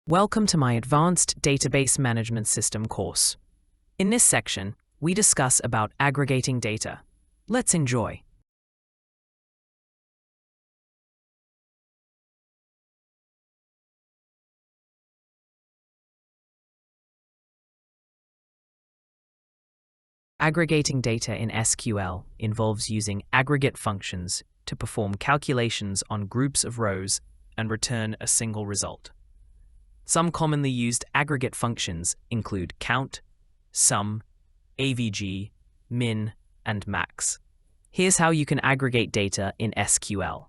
Welcome to my Advanced Database Management System course. In this section, we discuss about aggregating data. Let's enjoy. Aggregating data in SQL involves using aggregate functions to perform calculations on groups of rows and return a single result. Some commonly used aggregate functions include count, sum, AVG, min, and max. Here's how you can aggregate data in SQL.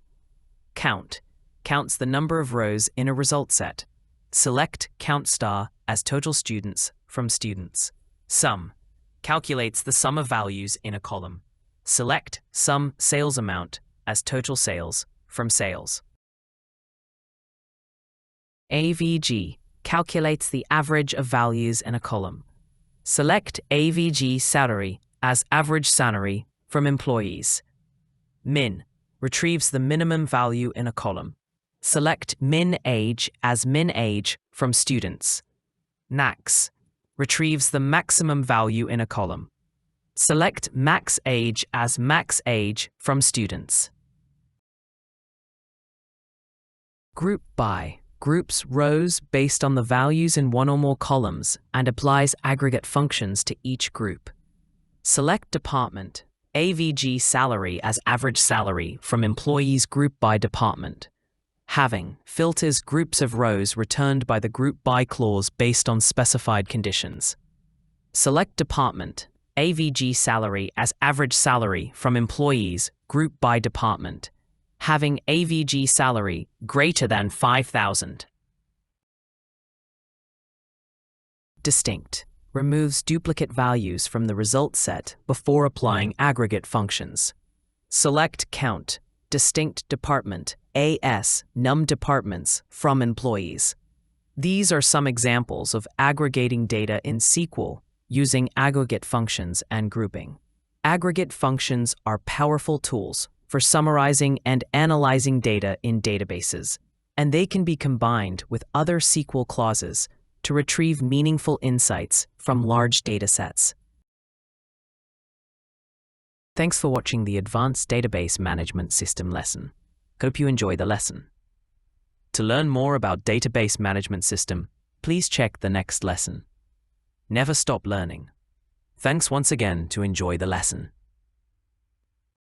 Count counts the number of rows in a result set. Select count star as total students from students. Sum calculates the sum of values in a column. Select sum sales amount as total sales from sales. AVG calculates the average of values in a column. Select AVG salary as average salary from employees. Min retrieves the minimum value in a column. Select min age as min age from students. Max retrieves the maximum value in a column. Select max age as max age from students. Group by groups rows based on the values in one or more columns and applies aggregate functions to each group. Select department, AVG salary as average salary from employees group by department. Having filters groups of rows returned by the group by clause based on specified conditions. Select department, AVG salary as average salary from employees group by department. Having AVG salary greater than 5,000. Distinct removes duplicate values from the result set before applying aggregate functions. Select count, distinct department, AS, num departments from employees. These are some examples of aggregating data in SQL using aggregate functions and grouping. Aggregate functions are powerful tools for summarizing and analyzing data in databases, and they can be combined with other SQL clauses to retrieve meaningful insights from large datasets. Thanks for watching the Advanced Database Management System lesson. Hope you enjoy the lesson. To learn more about Database Management System, please check the next lesson. Never stop learning. Thanks once again to enjoy the lesson.